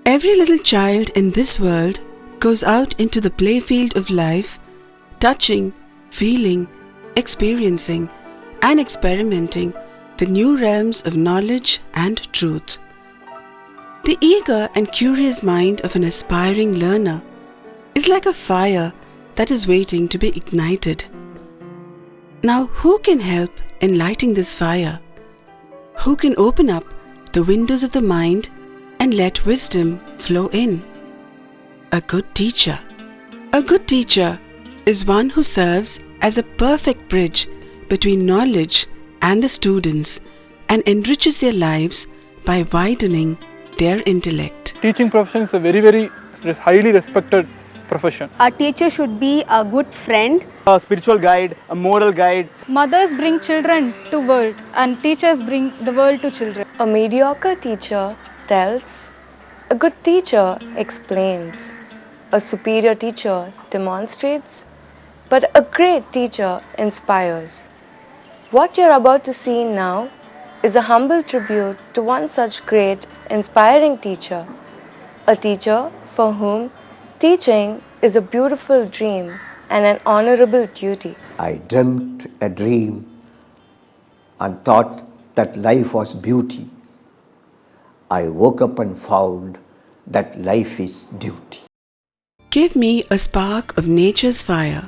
Every little child in this world goes out into the playfield of life, touching, feeling, experiencing, and experimenting the new realms of knowledge and truth. The eager and curious mind of an aspiring learner is like a fire that is waiting to be ignited. Now, who can help in lighting this fire? Who can open up the windows of the mind and let wisdom flow in? A good teacher. A good teacher is one who serves as a perfect bridge between knowledge and the students and enriches their lives by widening their intellect. Teaching profession is a very highly respected profession. A teacher should be a good friend, a spiritual guide, a moral guide. Mothers bring children to world and teachers bring the world to children. A mediocre teacher tells, a good teacher explains, a superior teacher demonstrates, but a great teacher inspires. What you're about to see now is a humble tribute to one such great, inspiring teacher, a teacher for whom teaching is a beautiful dream and an honorable duty. I dreamt a dream and thought that life was beauty. I woke up and found that life is duty. Give me a spark of nature's fire.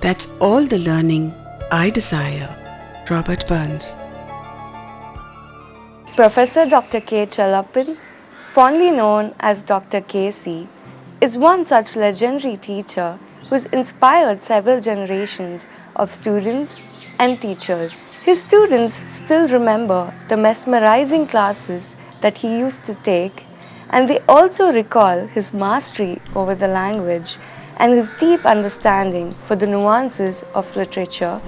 That's all the learning I desire. Robert Burns. Professor Dr. K. Chellappan, fondly known as Dr.KC, is one such legendary teacher who's inspired several generations of students and teachers. His students still remember the mesmerizing classes that he used to take, and they also recall his mastery over the language and his deep understanding for the nuances of literature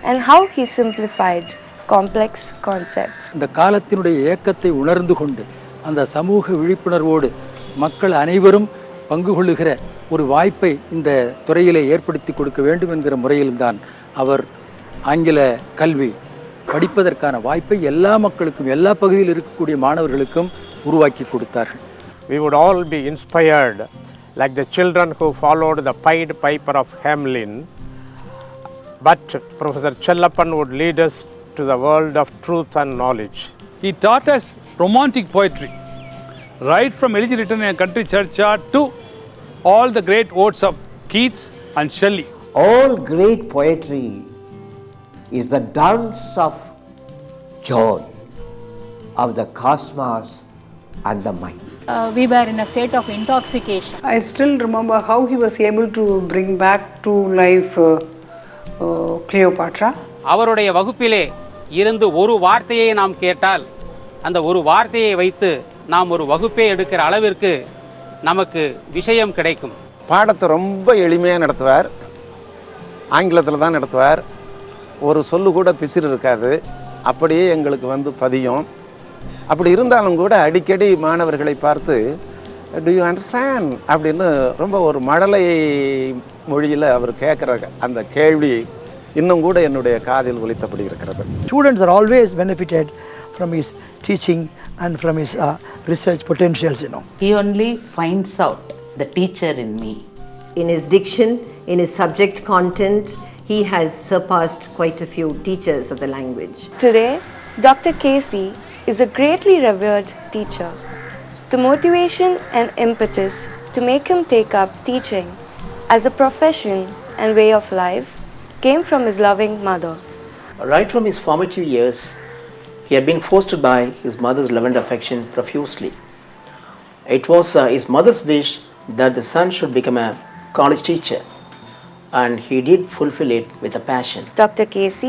and how he simplified complex concepts. இந்த காலத்தினுடைய ஏக்கத்தை உணர்ந்து கொண்டு அந்த சமூக விழிப்புணர்வோடு மக்கள் அனைவரும் பங்கு கொள்ளுகிற ஒரு வாய்ப்பை இந்த துறையிலே ஏற்படுத்தி கொடுக்க வேண்டும் என்கிற முறையில்தான் அவர் ஆங்கில கல்வி படிப்பதற்கான வாய்ப்பை எல்லா மக்களுக்கும் எல்லா பகுதியில் இருக்கக்கூடிய மாணவர்களுக்கும் உருவாக்கி கொடுத்தார்கள். We would all be inspired like the children who followed the Pied Piper of Hamelin, but Professor Chellappan would lead us to the world of truth and knowledge. He taught us romantic poetry, right from Elegy Written in a Country Churchyard to all the great odes of Keats and Shelley. All great poetry is the dance of joy of the cosmos and the mind. We were in a state of intoxication. I still remember how he was able to bring back to life Cleopatra. அவருடைய வகுப்பிலே இருந்து ஒரு வார்த்தையை நாம் கேட்டால் அந்த ஒரு வார்த்தையை வைத்து நாம் ஒரு வகுப்பை எடுக்கிற அளவிற்கு நமக்கு விஷயம் கிடைக்கும். பாடத்தை ரொம்ப எளிமையாக நடத்துவார். ஆங்கிலத்தில் தான் நடத்துவார். ஒரு சொல்லு கூட பிசிறு இருக்காது. அப்படியே எங்களுக்கு பதியும். அப்படி இருந்தாலும் கூட அடிக்கடி மாணவர்களை பார்த்து டு யூ அண்டர்ஸ்டாண்ட் அப்படின்னு ரொம்ப ஒரு மழலை மொழியில் அவர் கேட்குற அந்த கேள்வி இன்னும் கூட என்னுடைய காதில் ஒலித்தபடி இருக்கிறது. Students are always benefited from his teaching and from his research potentials, He only finds out the teacher in me. In his diction, in his subject content, he has surpassed quite a few teachers of the language. Today, Dr.KC is a greatly revered teacher. The motivation and impetus to make him take up teaching as a profession and way of life came from his loving mother. Right from his formative years, he had been fostered by his mother's love and affection profusely. It was his mother's wish that the son should become a college teacher, and he did fulfill it with a passion. Dr.KC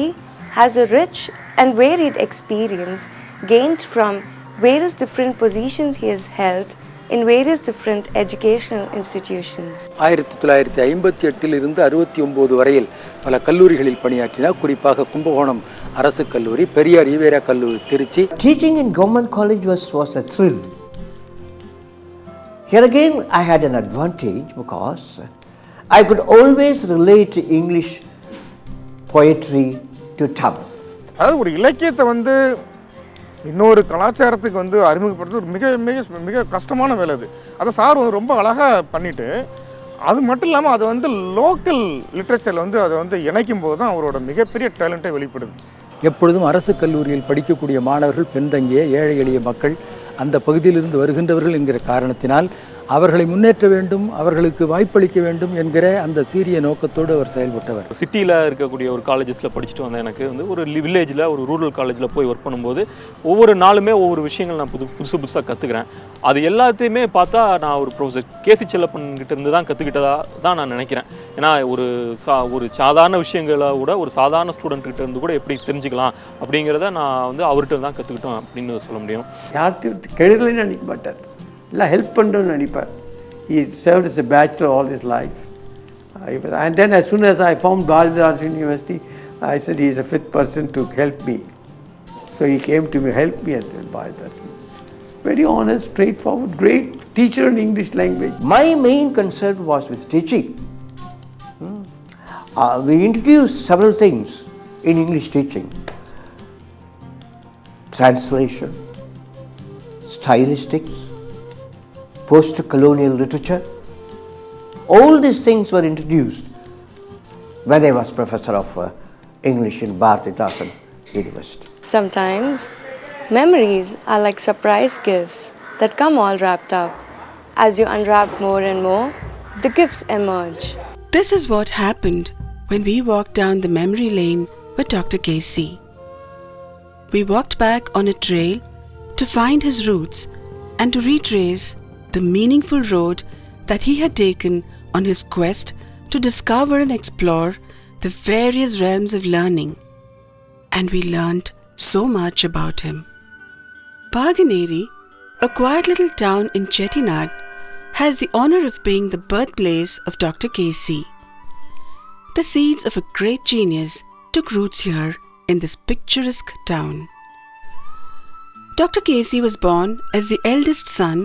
has a rich and varied experience gained from various different positions he has held in various different educational institutions. 1958 இருந்து 69 வரையில் பல கல்லூரிகளில் பணியாற்றினார். குறிப்பாக கும்பகோணம் அரசு கல்லூரி, பெரியார் ஈவேரா கல்லூரி Trichy. Teaching in government college was a thrill. Here again I had an advantage because I could always relate English poetry to Tamil. அதாவது ஒரு இலக்கியத்தை இன்னொரு கலாச்சாரத்துக்கு வந்து அறிமுகப்படுத்துறது ஒரு மிக மிக மிக கஷ்டமான வேலை அது. அதை சார் ரொம்ப அழகாக பண்ணிவிட்டு அது மட்டும் இல்லாமல் அதை வந்து லோக்கல் லிட்ரேச்சரில் வந்து அதை வந்து இணைக்கும் போது தான் அவரோட மிகப்பெரிய டேலண்ட்டை வெளிப்படுது. எப்பொழுதும் அரசு கல்லூரியில் படிக்கக்கூடிய மாணவர்கள் பின்தங்கிய ஏழை எளிய மக்கள் அந்த பகுதியிலிருந்து வருகின்றவர்கள் என்கிற காரணத்தினால் அவர்களை முன்னேற்ற வேண்டும், அவர்களுக்கு வாய்ப்பளிக்க வேண்டும் என்கிற அந்த சீரிய நோக்கத்தோடு அவர் செயல்பட்டவர். சிட்டியில் இருக்கக்கூடிய ஒரு காலேஜஸில் படிச்சுட்டு வந்தேன். எனக்கு வந்து ஒரு வில்லேஜில் ஒரு ரூரல் காலேஜில் போய் ஒர்க் பண்ணும்போது ஒவ்வொரு நாளுமே ஒவ்வொரு விஷயங்கள் நான் புதுசாக கற்றுக்கிறேன். அது எல்லாத்தையுமே பார்த்தா நான் ஒரு ப்ரொஃபஸர் கேசி செல்லப்பன் கிட்ட இருந்து தான் கற்றுக்கிட்டதா தான் நான் நினைக்கிறேன். ஏன்னா ஒரு சாதாரண விஷயங்களை விட ஒரு சாதாரண ஸ்டூடெண்ட் கிட்ட இருந்து கூட எப்படி தெரிஞ்சுக்கலாம் அப்படிங்கிறத நான் வந்து அவர்கிட்ட தான் கற்றுக்கிட்டோம் அப்படின்னு சொல்ல முடியும். யார்கிட்ட கெடுதலைன்னு நினைக்க மாட்டார், இல்லை ஹெல்ப் பண்ணுறோன்னு நினைப்பார். He served as a bachelor all his life. And then as soon as I found Bharatdas University, I said he is a fit person to help me. So he came to me, help me at Bharatdas. Very honest, straightforward, great teacher in English language. My main concern was with teaching. We introduced several things in English teaching. Translation, stylistics, post-colonial literature. All these things were introduced when I was professor of English in Bharatdas University. Sometimes memories are like surprise gifts that come all wrapped up. As you unwrap more and more, the gifts emerge. This is what happened when we walked down the memory lane with Dr.KC. We walked back on a trail to find his roots and to retrace the meaningful road that he had taken on his quest to discover and explore the various realms of learning. And we learned so much about him. Paganeri, a quiet little town in Chettinad, has the honor of being the birthplace of Dr.KC. The seeds of a great genius took roots here in this picturesque town. Dr.KC was born as the eldest son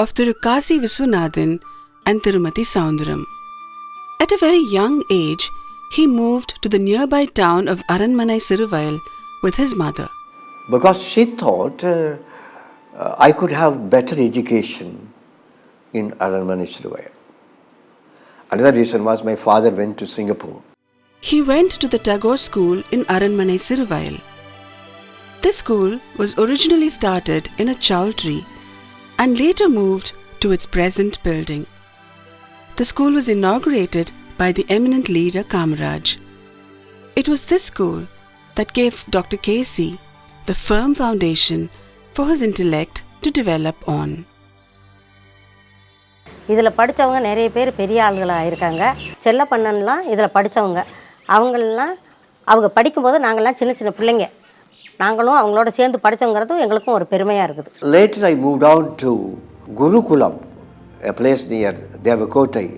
of Tirukasi Viswanathan and Tirumati Soundaram. At a very young age, he moved to the nearby town of Aranmanai Siruvayal with his mother. Because she thought I could have better education in Aranmanai Siruvayal. Another reason was my father went to Singapore. He went to the Tagore School in Aranmanai Siruvayal. This school was originally started in a chaul tree and later moved to its present building. The school was inaugurated by the eminent leader Kamaraj. It was this school that gave Dr.KC the firm foundation for his intellect to develop on. இதில் படித்தவங்க நிறைய பேர் பெரிய ஆளுகளாக இருக்காங்க. செல்லப்பண்ணன்லாம் இதில் படித்தவங்க. அவங்க படிக்கும்போது நாங்கள்லாம் சின்ன சின்ன பிள்ளைங்க. நாங்களும் அவங்களோட சேர்ந்து படித்தவங்கிறது எங்களுக்கும் ஒரு பெருமையாக இருக்குது. Later I moved on to Gurukulam, a place near Devakotai,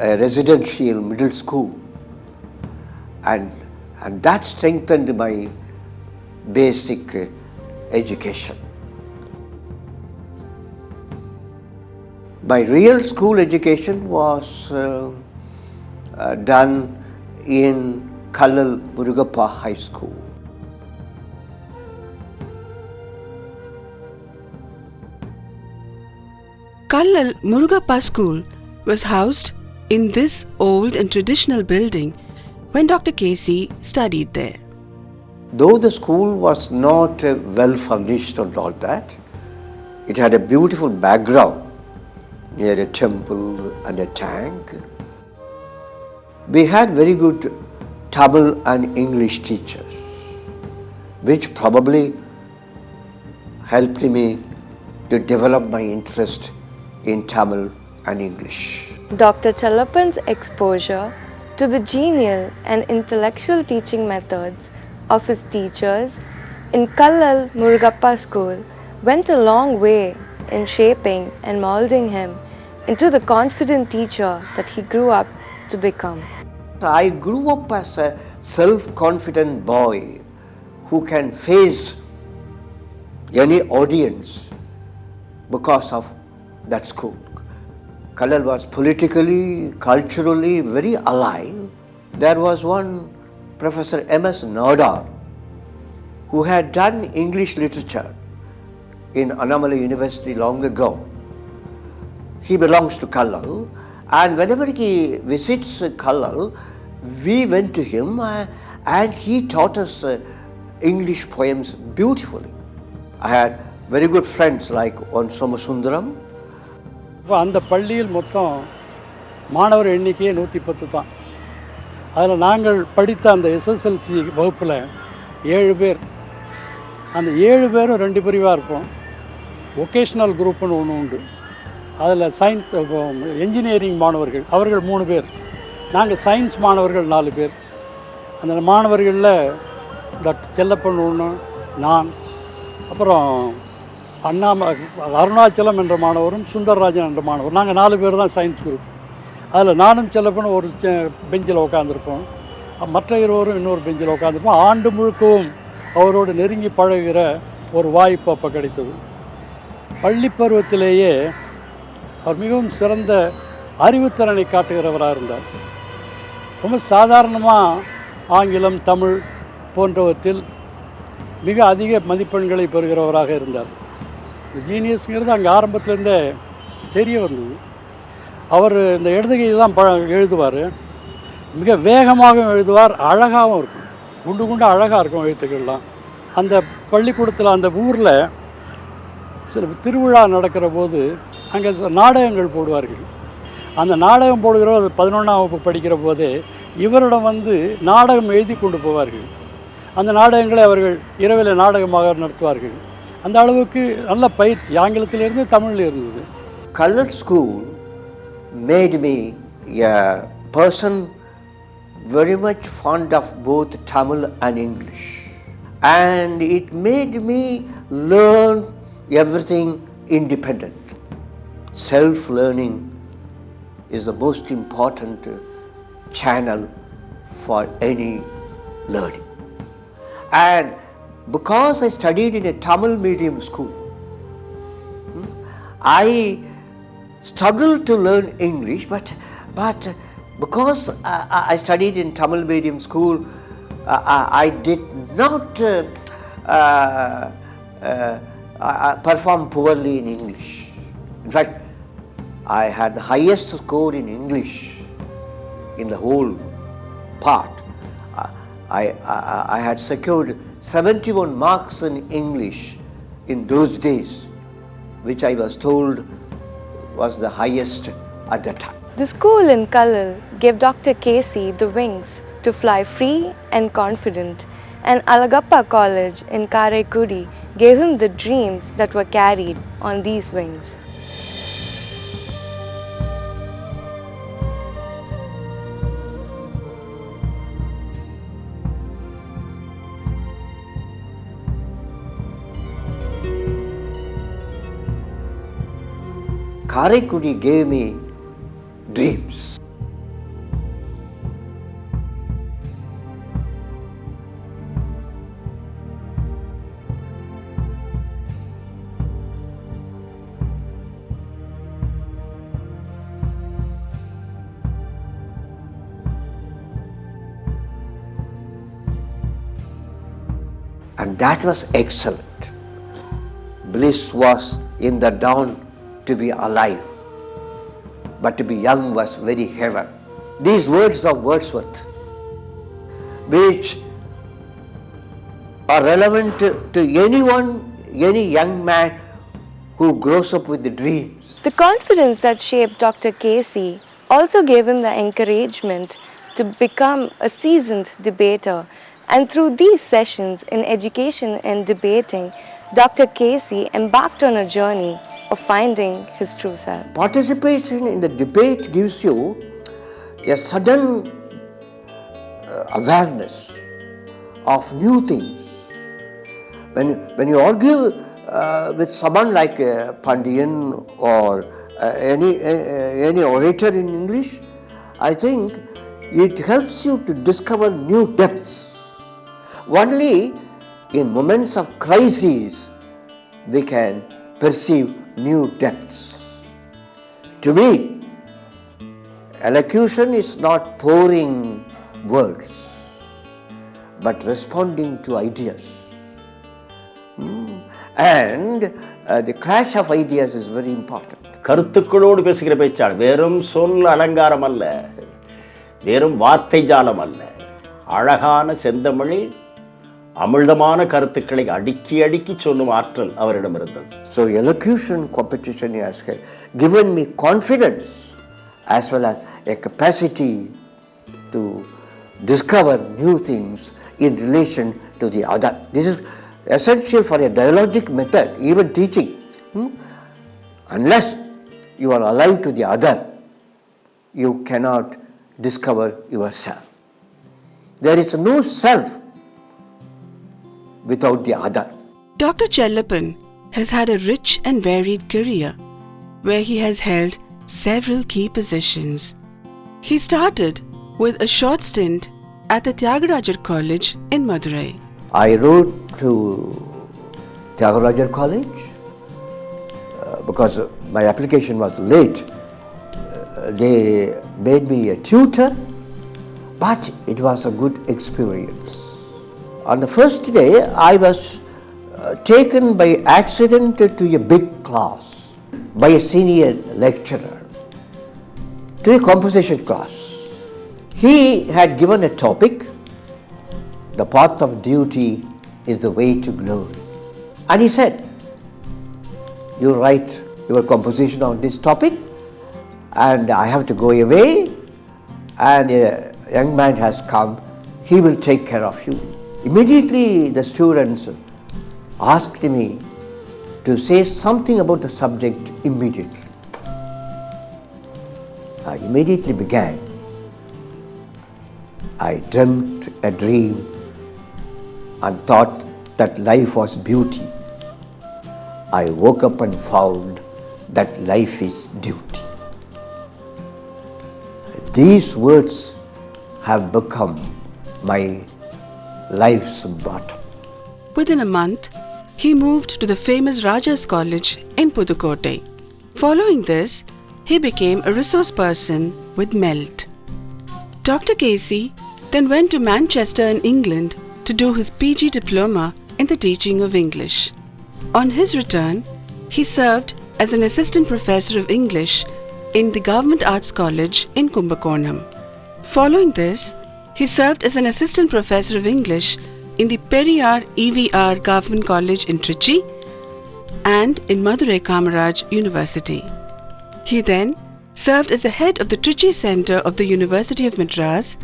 a residential middle school, and that strengthened my basic education. My real school education was done in Kallal Murugappa High School. Kallal Murugappa School was housed in this old and traditional building when Dr.KC studied there. Though the school was not well furnished and all that, it had a beautiful background near a temple and a tank. We had very good Tamil and English teachers, which probably helped me to develop my interest in Tamil and English. Dr. Chellappan's exposure to the genial and intellectual teaching methods of his teachers in Kallal Murugappa School went a long way in shaping and molding him into the confident teacher that he grew up to become. I grew up as a self-confident boy who can face any audience because of that school. Kallal was politically, culturally very alive. There was one Professor M.S. Nadar who had done English literature in Annamalai University long ago. He belongs to Kallal, and whenever he visits Kallal, we went to him and he taught us English poems beautifully. I had very good friends like on Somasundaram. அந்த பள்ளியில் மொத்தம் மாணவர் எண்ணிக்கையே 110 தான். அதில் நாங்கள் படித்த அந்த SSLC வகுப்பில் 7 பேர். அந்த 7 பேரும் 2 பிரிவாக இருப்போம். வொகேஷ்னல் குரூப்னு ஒன்று உண்டு. அதில் சயின்ஸ் என்ஜினியரிங் மாணவர்கள் அவர்கள் 3 பேர். நாங்கள் சயின்ஸ் மாணவர்கள் 4 பேர். அந்த மாணவர்களில் டாக்டர் செல்லப்பன் ஒன்று, நான், அப்புறம் அருணாச்சலம் என்ற மாணவரும் சுந்தரராஜன் என்ற மாணவர், நாங்கள் 4 பேர் தான் சயின்ஸ் குரூப். அதில் நானும் செல்லப்பனும் ஒரு பெஞ்சில் உட்காந்துருப்போம், மற்ற இருவரும் இன்னொரு பெஞ்சில் உட்காந்துருப்போம். ஆண்டு முழுக்கவும் அவரோடு நெருங்கி பழகுகிற ஒரு வாய்ப்பு அப்போ கிடைத்தது. பள்ளி பருவத்திலேயே அவர் மிகவும் சிறந்த அறிவுத்திறனை காட்டுகிறவராக இருந்தார். ரொம்ப சாதாரணமாக ஆங்கிலம், தமிழ் போன்றவற்றில் மிக அதிக மதிப்பெண்களை பெறுகிறவராக இருந்தார். இந்த ஜீனியஸ்ங்கிறது அங்கே ஆரம்பத்திலேருந்தே தெரிய வந்தது. அவர் இந்த எழுதுகையை தான் எழுதுவார். மிக வேகமாகவும் எழுதுவார், அழகாகவும் இருக்கும், குண்டு குண்டு அழகாக இருக்கும் எழுத்துக்கள்லாம். அந்த பள்ளிக்கூடத்தில் அந்த ஊரில் சில திருவிழா நடக்கிற போது அங்கே நாடகங்கள் போடுவார்கள். அந்த நாடகம் போடுகிற 11ஆம் வகுப்பு படிக்கிற போதே இவரிடம் வந்து நாடகம் எழுதி கொண்டு போவார்கள். அந்த நாடகங்களை அவர்கள் இரவில் நாடகமாக நடத்துவார்கள். அந்த அளவுக்கு நல்ல பயிற்சி ஆங்கிலத்திலிருந்து தமிழில் இருந்தது. Colored school made me a person very much fond of both Tamil and English, and it made me learn everything independent. Self-learning is the most important channel for any learning. And because I studied in a Tamil medium school, I struggled to learn English, but because I studied in Tamil medium school, I did not perform poorly in English. In fact, I had the highest score in English in the whole part. I had secured 71 marks in English in those days, which I was told was the highest at that time. The school in Kallal gave Dr.KC the wings to fly free and confident, and Alagappa College in Karaikudi gave him the dreams that were carried on these wings. Karaikudi gave me dreams. And that was excellent. Bliss was in the dawn to be alive, but to be young was very heaven. These words of Wordsworth, which are relevant to anyone, any young man who grows up with the dreams. The confidence that shaped Dr.KC also gave him the encouragement to become a seasoned debater, and through these sessions in education and debating, Dr.KC embarked on a journey of finding his true self. Participation in the debate gives you a sudden awareness of new things. When you argue with someone like Pandian or any orator in English, I think it helps you to discover new depths. Only in moments of crisis we can perceive new depths. To me, elocution is not pouring words, but responding to ideas. and the clash of ideas is very important. கருத்துக்களோடு பேசுகிற பேச்சாளர், வெறும் சொல் அலங்காரம் அல்ல, வெறும் வார்த்தை ஜாலம் அல்ல, அழகான செந்தமிழில் அமிழ்தமான கருத்துக்களை அடுக்கி அடுக்கி சொல்லும் ஆற்றல் அவரிடம் இருந்தது. So elocution competition has given me confidence as well as a capacity to discover new things in relation to the other. This is essential for a dialogic method, even teaching. Unless you are alive to the other, you cannot discover yourself. There is no self without the other. Dr. Chellappan has had a rich and varied career where he has held several key positions. He started with a short stint at the Tyagarajar College in Madurai. I wrote to Tyagarajar College because my application was late. They made me a tutor, but it was a good experience. On the first day, I was taken by accident to a big class by a senior lecturer, to a composition class. He had given a topic, the path of duty is the way to glory. And he said, you write your composition on this topic and I have to go away, and a young man has come, he will take care of you. Immediately the students asked me to say something about the subject immediately. I immediately began. I dreamt a dream and thought that life was beauty. I woke up and found that life is duty. These words have become my life's motto. Within a month, he moved to the famous Raja's College in Pudukkottai. Following this, he became a resource person with MELT. Dr.KC then went to Manchester in England to do his PG diploma in the teaching of English. On his return, he served as an assistant professor of English in the Government Arts College in Kumbakonam. Following this, he served as an assistant professor of English in the Periyar EVR Government College in Trichy and in Madurai Kamaraj University. He then served as the head of the Trichy Center of the University of Madras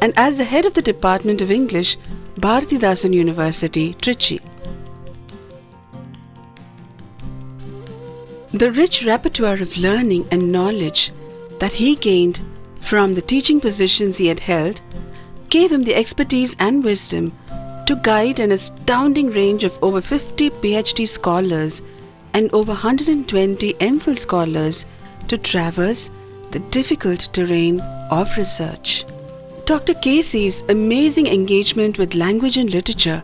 and as the head of the Department of English, Bharatidasan University, Trichy. The rich repertoire of learning and knowledge that he gained from the teaching positions he had held gave him the expertise and wisdom to guide an astounding range of over 50 PhD scholars and over 120 MPhil scholars to traverse the difficult terrain of research. Dr. KC's amazing engagement with language and literature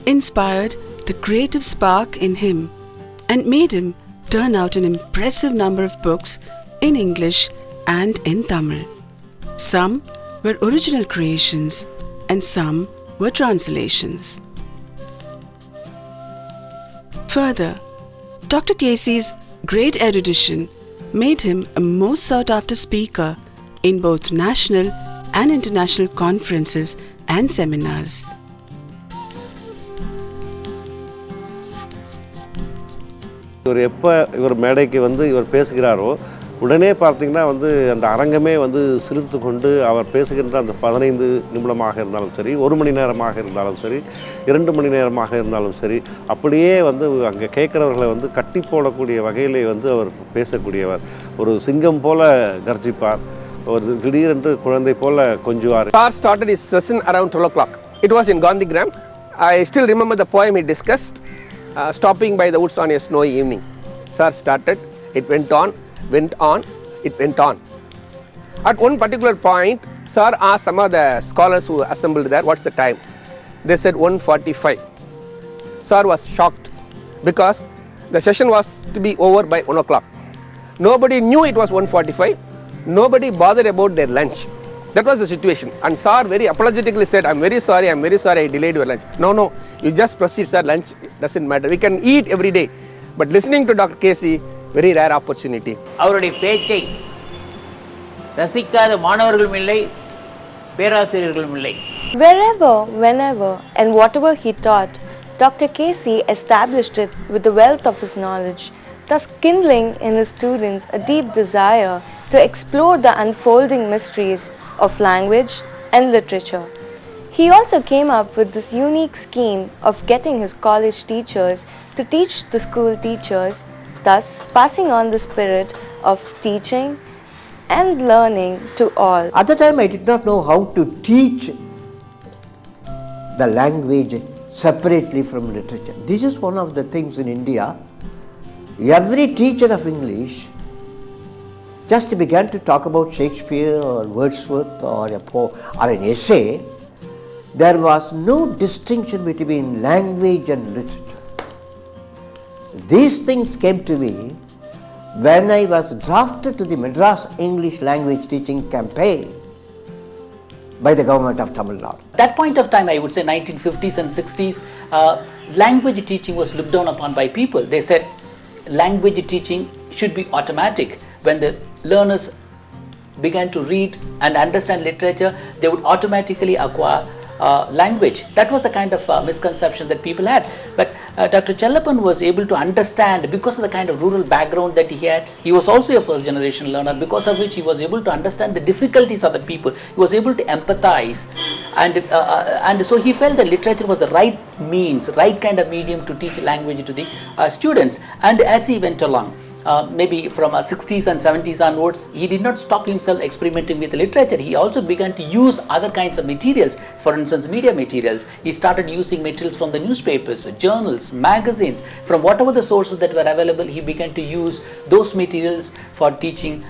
inspired the creative spark in him and made him turn out an impressive number of books in English and in Tamil. Some were original creations and some were translations. Further, Dr. KC's great erudition made him a most sought-after speaker in both national and international conferences and seminars. இவர் எப்போ இவர் மேடைக்கு வந்து இவர் பேசுகிறாரோ உடனே பார்த்தீங்கன்னா வந்து அந்த அரங்கமே வந்து சிரித்து கொண்டு அவர் பேசுகின்ற அந்த 15 நிமிடமாக இருந்தாலும் சரி, 1 மணி நேரமாக இருந்தாலும் சரி, 2 மணி நேரமாக இருந்தாலும் சரி, அப்படியே வந்து அங்கே கேட்குறவர்களை வந்து கட்டி போடக்கூடிய வகையிலே வந்து அவர் பேசக்கூடியவர். ஒரு சிங்கம் போல கர்ஜிப்பார், ஒரு திடீரென்று குழந்தை போல கொஞ்சுவார். Sir started his session around 12 o'clock. It was in Gandhigram. I still remember the poem he discussed, stopping by the woods on a snowy evening. Sir started, it went on, it went on. At one particular point, Sir asked some of the scholars who assembled there, what's the time? They said 1:45. Sir was shocked because the session was to be over by 1 o'clock. Nobody knew it was 1:45. Nobody bothered about their lunch. That was the situation. And sir very apologetically said, I'm very sorry, I delayed your lunch. No, you just proceed, sir, lunch doesn't matter. We can eat every day. But listening to Dr. KC, very rare opportunity. அவருடைய பேச்சை ரசிக்காத மாணவர்களும் இல்லை, பேராசிரியர்களும் இல்லை. Wherever, whenever, and whatever he taught, Dr. KC established it with the wealth of his knowledge, thus kindling in his students a deep desire to explore the unfolding mysteries of language and literature. He also came up with this unique scheme of getting his college teachers to teach the school teachers, thus passing on the spirit of teaching and learning to all. At the time I did not know how to teach the language separately from literature. This is one of the things in India. Every teacher of English just began to talk about Shakespeare or Wordsworth or an essay. There was no distinction between language and literature. These things came to me when I was drafted to the Madras English language teaching campaign by the government of Tamil Nadu. At that point of time, I would say 1950s and 60s, language teaching was looked down upon by people. They said language teaching should be automatic. When the learners began to read and understand literature, they would automatically acquire language. That was the kind of misconception that people had. But Dr. Chellappan was able to understand, because of the kind of rural background that he had. He was also a first generation learner, because of which he was able to understand the difficulties of the people. He was able to empathize, and so he felt that literature was the right means, right kind of medium to teach language to the students. And as he went along, maybe from 60s and 70s onwards, he did not stop himself experimenting with literature. He also began to use other kinds of materials, for instance media materials. He started using materials from the newspapers, journals, magazines, from whatever the sources that were available. He began to use those materials for teaching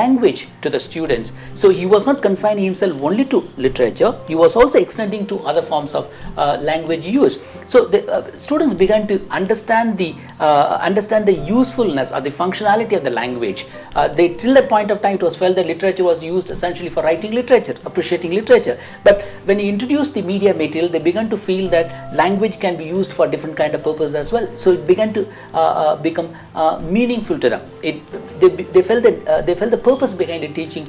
language to the students. So he was not confining himself only to literature, he was also extending to other forms of language use. So the students began to understand the usefulness or the functionality of the language. Till that point of time, it was felt that literature was used essentially for writing literature, appreciating literature. But when he introduced the media material, they began to feel that language can be used for different kind of purpose as well. So it began to become meaningful to them. They felt the purpose behind teaching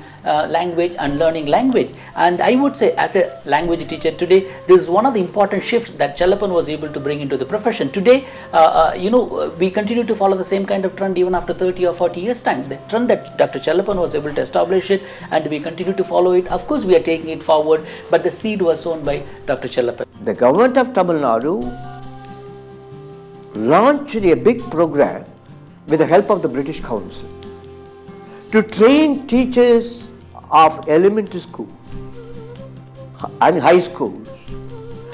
language and learning language. And I would say, as a language teacher today, this is one of the important shifts that Chellappan was able to bring into the profession. Today, we continue to follow the same kind of trend even after 30 or 40 years time. The trend that Dr. Chellappan was able to establish it, and we continue to follow it. Of course, we are taking it forward, but the seed was sown by Dr. Chellappan. The government of Tamil Nadu launched a big program with the help of the British Council to train teachers of elementary school and high schools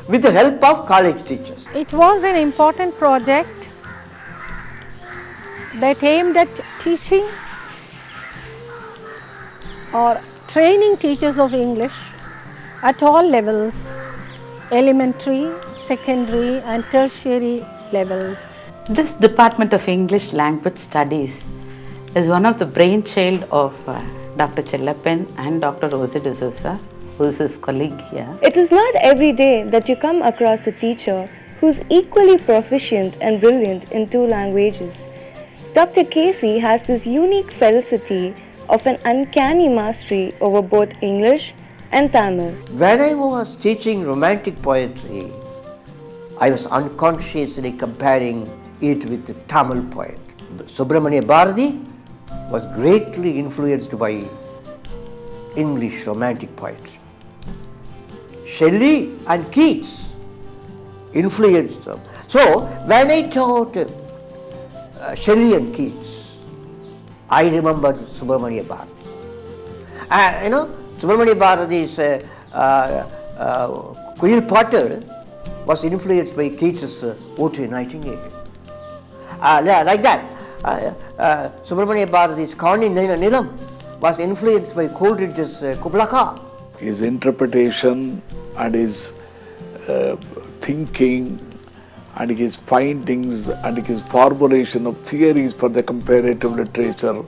with the help of college teachers. It was an important project that aimed at teaching or training teachers of English at all levels, elementary, secondary and tertiary levels. This Department of English Language Studies is one of the brainchild of Dr. Chellappan and Dr. Rosie D'Souza, who is his colleague here. It is not every day that you come across a teacher who is equally proficient and brilliant in two languages. Dr. KC has this unique felicity of an uncanny mastery over both English and Tamil. When I was teaching romantic poetry, I was unconsciously comparing it with the Tamil poet. Subramania Bharati was greatly influenced by English romantic poetry. Shelley and Keats influenced them. So when I taught Shelley and Keats, I remembered Subramania Bharati. Subramania Bharati's Quail Potter was influenced by Keats' Ode to a Nightingale. Like that, Subramania Bharati's Kani Nilam was influenced by Coleridge's Kubla Khan. His interpretation and his thinking and his findings and his formulation of theories for the comparative literature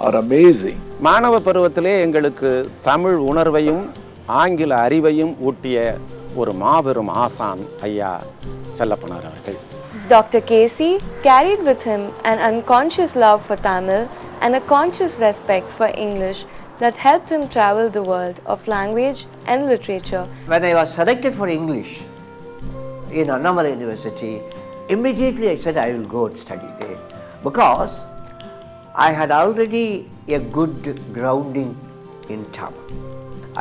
are amazing. மாணவ பருவத்திலே எங்களுக்கு தமிழ் உணர்வையும் ஆங்கில அறிவையும் ஊட்டிய ஒரு மாபெரும் ஆசான் ஐயா செல்லப்பனார் அவர்கள். Dr. KC carried with him an unconscious love for Tamil and a conscious respect for English that helped him travel the world of language and literature. When I was selected for English in Annamalai University, immediately I said I will go and study there because I had already a good grounding in Tamil.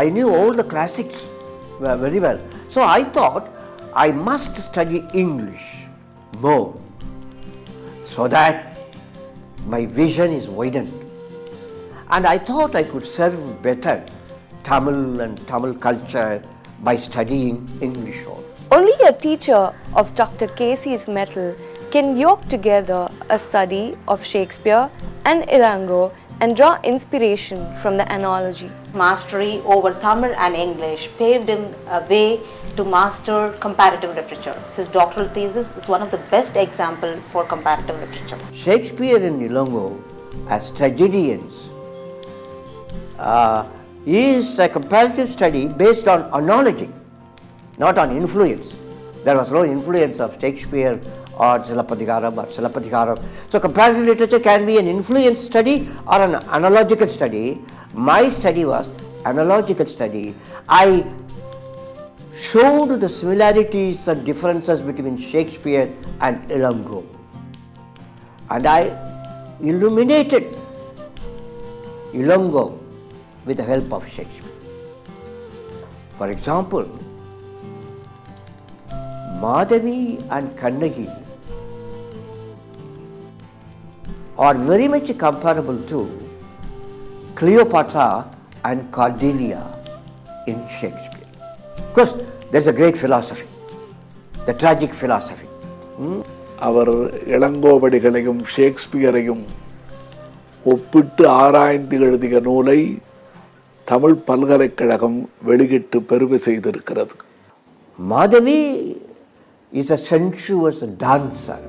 I knew all the classics very well. So I thought I must study English more so that my vision is widened. And I thought I could serve better Tamil and Tamil culture by studying English also. Only a teacher of Dr. KC's mettle can yoke together a study of Shakespeare and Ilango and draw inspiration from the analogy. Mastery over Tamil and English paved him a way to master comparative literature. His doctoral thesis is one of the best examples for comparative literature. Shakespeare and Ilango as tragedians is a comparative study based on analogy, not on influence. There was no influence of Shakespeare or Chellappan. So comparative literature can be an influence study or an analogical study. My study was analogical study. I showed the similarities and differences between Shakespeare and Ilango, and I illuminated Ilango with the help of Shakespeare. For example, Madhavi and Kannagi are very much comparable to Cleopatra and Cordelia in Shakespeare. Of course, there's a great philosophy, the tragic philosophy. அவர் இளங்கோவடிகளையும் ஷேக்ஸ்பியரையும் ஒப்பிட்டு ஆராய்ந்து எழுதிய நூலை தமிழ் பல்கலைக்கழகம் வெளியிட்டு பெருமை செய்திருக்கிறது. Madhavi is a sensuous dancer.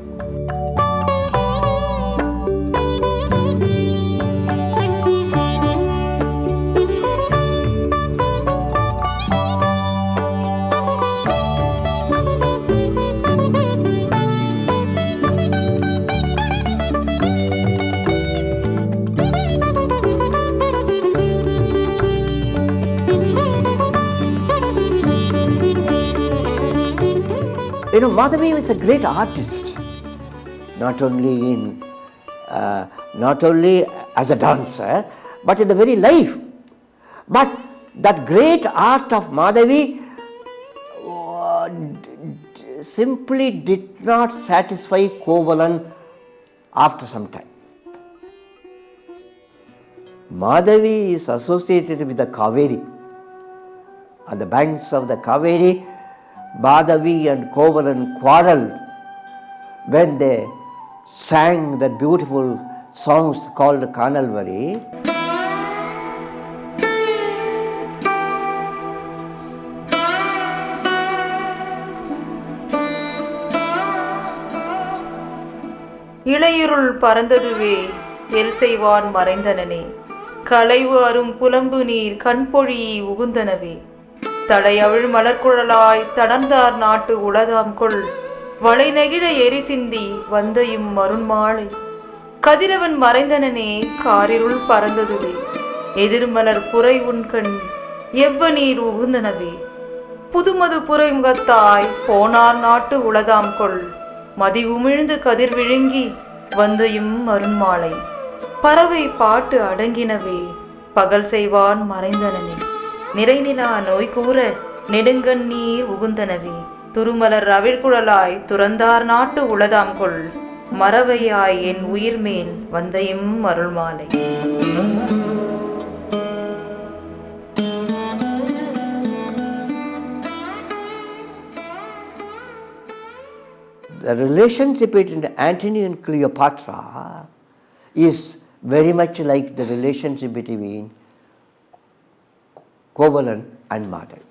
You know, Madhavi is a great artist, not only as a dancer, but in the very life. But that great art of Madhavi simply did not satisfy Kovalan after some time. Madhavi is associated with the Kaveri. On the banks of the Kaveri, Madhavi and Kovalan quarreled when they sang that beautiful songs called Kanalvari. இளையுருள் பறந்ததுவே எல் செய்வான் மறைந்தனனே களைவு அரும் புலம்பு நீர் கண்பொழி உகுந்தனவே தடையவிழ் மலர்குழலாய் தடர்ந்தார் நாட்டு உளதாம் கொள் வளை நெகிழ எரி சிந்தி வந்தையும் மருண்மாலை கதிரவன் மறைந்தனனே காரிருள் பறந்ததுவே எதிர்மலர் புரை உண்கண் எவ்வ நீர் உகுந்தனவே புதுமது புரை முகத்தாய் போனார் நாட்டு உளதாம் கொள் மதி உமிழ்ந்து கதிர் விழுங்கி வந்தையும் மருண்மாலை பறவை பாட்டு அடங்கினவே பகல் செய்வான் மறைந்தனனே நிறைநிலா நோய் கூற நெடுங்கண்ணீர் உகுந்தனவே துருமலர் அவிழ்குழலாய் துறந்தார் நாட்டு உளதாம் கொள் மறவையாய் என் உயிர் மேல் வந்தையும் அருள்மாலை. The relationship between Antony and Cleopatra is very much like the relationship between Kovalan and Madhavi.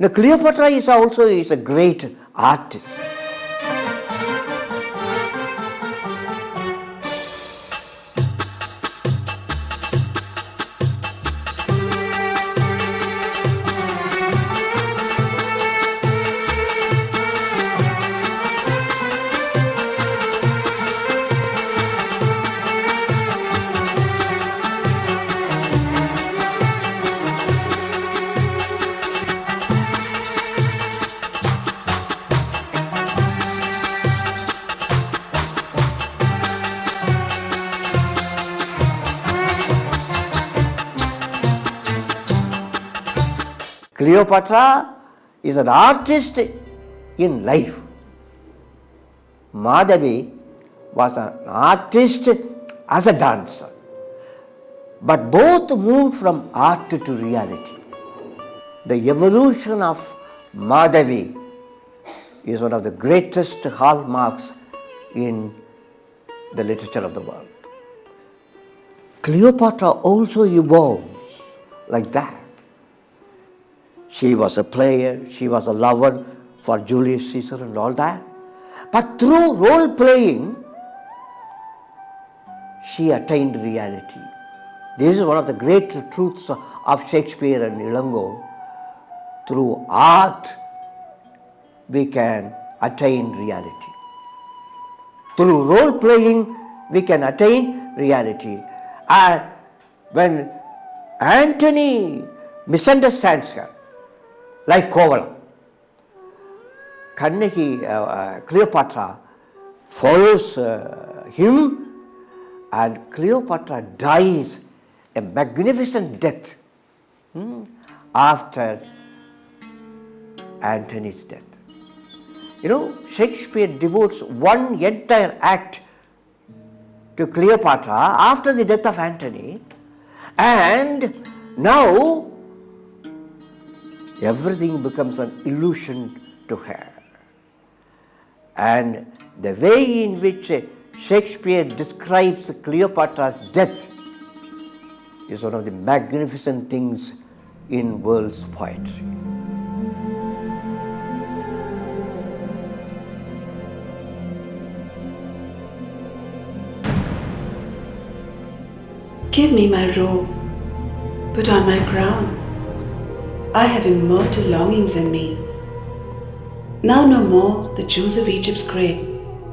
Now, Cleopatra is also a great artist. Cleopatra is an artist in life. Madhavi was an artist as a dancer. But both moved from art to reality. The evolution of Madhavi is one of the greatest hallmarks in the literature of the world. Cleopatra also evolves like that. She was a player, she was a lover for Julius Caesar and all that. But through role playing, she attained reality. This is one of the great truths of Shakespeare and Ilango. Through art, we can attain reality. Through role playing, we can attain reality. And when Antony misunderstands her, like Kovala, Cleopatra follows him, and Cleopatra dies a magnificent death after Antony's death. You know, Shakespeare devotes one entire act to Cleopatra after the death of Antony, and now everything becomes an illusion to her. And the way in which Shakespeare describes Cleopatra's death is one of the magnificent things in world's poetry. Give me my robe, put on my crown. I have immortal longings in me. Now no more the juice of Egypt's grape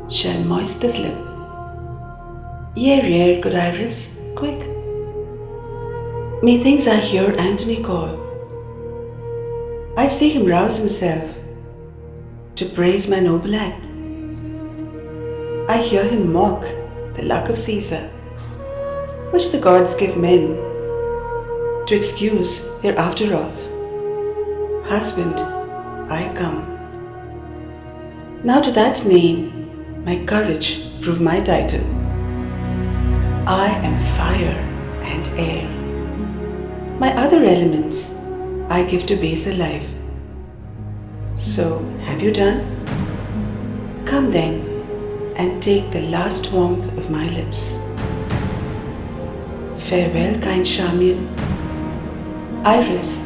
shall moist this lip. Yea, good Iris, quick. Methinks I hear Antony call. I see him rouse himself to praise my noble act. I hear him mock the luck of Caesar, which the gods give men to excuse their afterwraths. Husband, I come. Now to that name, my courage prove my title. I am fire and air. My other elements I give to baser life. So, have you done? Come then, and take the last warmth of my lips. Farewell, kind Charmian. Iris,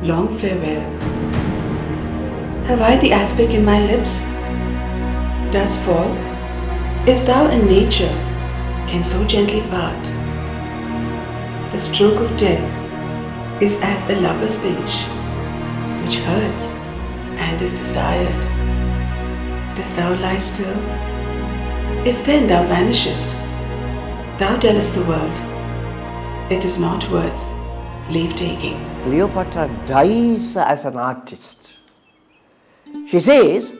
long farewell. Have I the aspic in my lips? Does fall, if thou in nature can so gently part. The stroke of death is as a lover's pinch, which hurts and is desired. Dost thou lie still? If then thou vanishest, thou tellest the world, it is not worth leave-taking. Cleopatra dies as an artist. She says,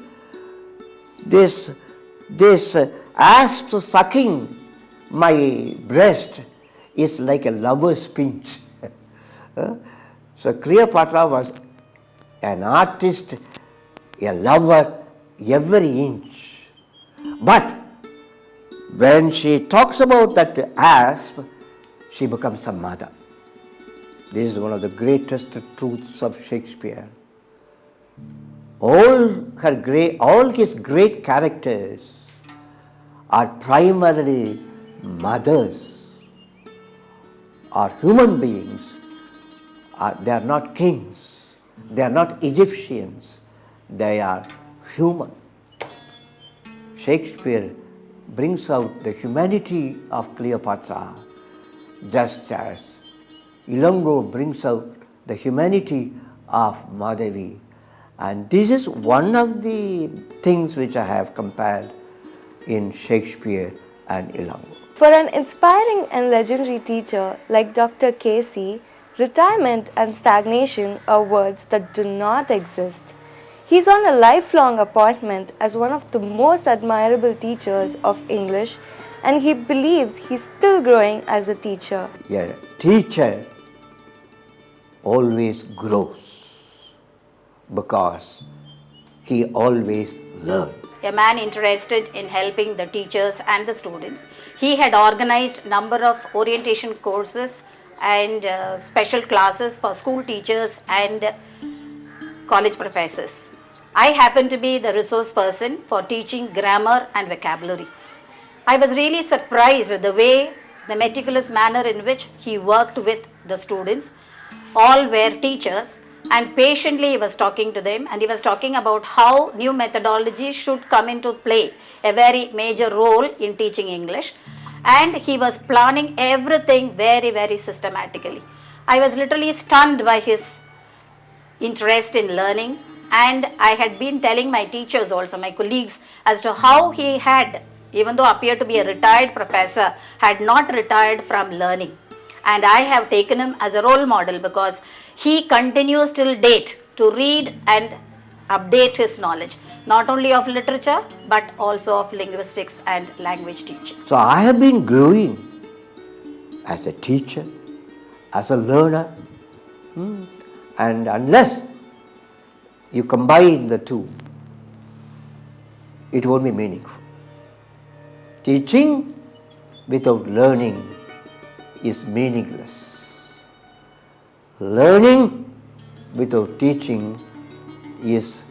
this asp sucking my breast is like a lover's pinch. So Cleopatra was an artist, a lover, every inch. But when she talks about that asp, she becomes a mother. This is one of the greatest truths of Shakespeare. All his great characters are primarily mothers, are human beings. They are not kings, they are not Egyptians, they are human. Shakespeare brings out the humanity of Cleopatra, just as Ilango brings out the humanity of Madhavi. And this is one of the things which I have compared in Shakespeare and Ilango. For an inspiring and legendary teacher like Dr.KC, retirement and stagnation are words that do not exist. He's on a lifelong appointment as one of the most admirable teachers of English, and he believes he's still growing as a teacher. A teacher always grows. because he always learned. A man interested in helping the teachers and the students. He had organized number of orientation courses and special classes for school teachers and college professors. I happened to be the resource person for teaching grammar and vocabulary. I was really surprised at the way, the meticulous manner in which he worked with the students. All were teachers, and patiently he was talking to them, and he was talking about how new methodology should come into play, a very major role in teaching English, and he was planning everything very, very systematically. I was literally stunned by his interest in learning, and I had been telling my teachers also, my colleagues, as to how he had, even though appeared to be a retired professor, had not retired from learning. And I have taken him as a role model because he continues till date to read and update his knowledge, not only of literature but also of linguistics and language teaching. So I have been growing as a teacher, as a learner, and unless you combine the two, it won't be meaningful. Teaching without learning is meaningless. Learning without teaching is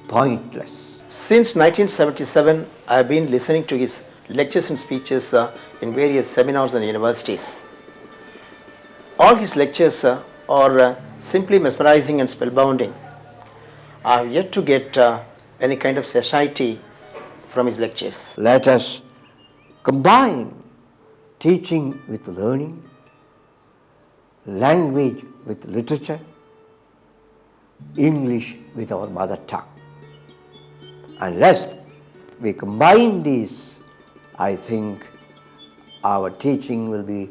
pointless. Since 1977, I have been listening to his lectures and speeches in various seminars and universities. All his lectures are simply mesmerizing and spellbounding. I have yet to get any kind of satiety from his lectures. Let us combine teaching with learning, language with literature, English with our mother tongue. Unless we combine these, I think our teaching will be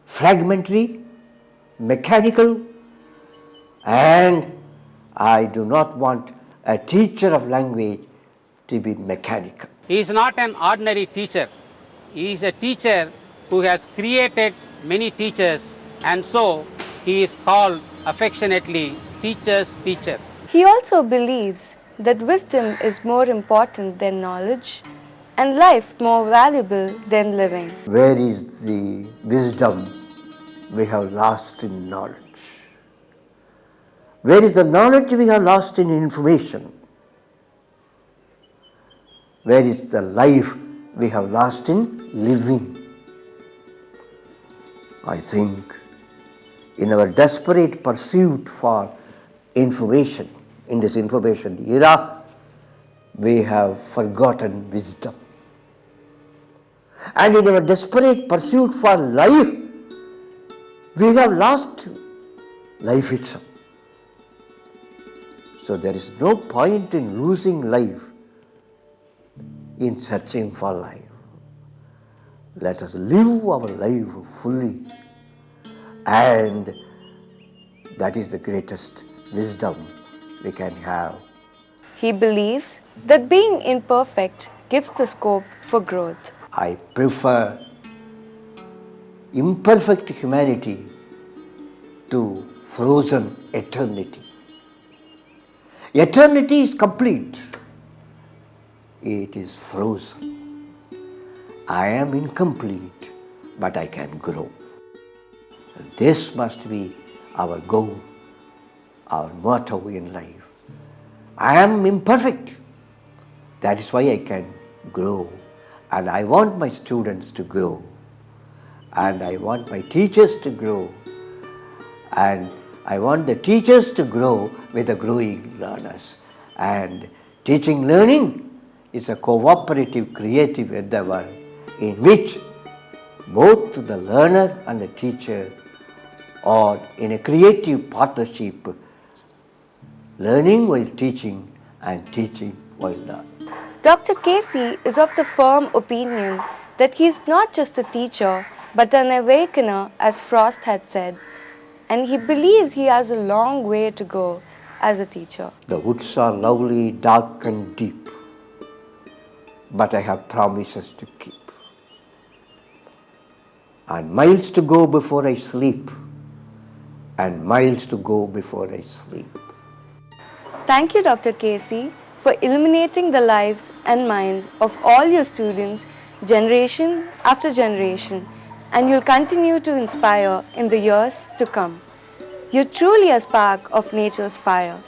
fragmentary, mechanical, and I do not want a teacher of language to be mechanical. He is not an ordinary teacher. He is a teacher who has created many teachers, and so he is called affectionately teacher's teacher. He also believes that wisdom is more important than knowledge and life more valuable than living. Where is the wisdom we have lost in knowledge? Where is the knowledge we have lost in information? Where is the life we have lost in living? I think in our desperate pursuit for information, in this information era, we have forgotten wisdom. And in our desperate pursuit for life, we have lost life itself. So there is no point in losing life in searching for life. Let us live our life fully, and that is the greatest wisdom we can have. He believes that being imperfect gives the scope for growth. I prefer imperfect humanity to frozen eternity. Eternity is complete. It is frozen. I am incomplete, but I can grow. This must be our goal, our motto in life. I am imperfect. That is why I can grow. And I want my students to grow. And I want my teachers to grow. And I want the teachers to grow with the growing learners. And teaching learning is a cooperative, creative endeavor in which both the learner and the teacher are in a creative partnership, learning while teaching and teaching while learning. Dr. KC is of the firm opinion that he is not just a teacher but an awakener, as Frost had said, and he believes he has a long way to go as a teacher. The woods are lovely, dark and deep, but I have promises to keep. And miles to go before I sleep, and miles to go before I sleep. Thank you, Dr. KC, for illuminating the lives and minds of all your students, generation after generation, and you'll continue to inspire in the years to come. You're truly a spark of nature's fire.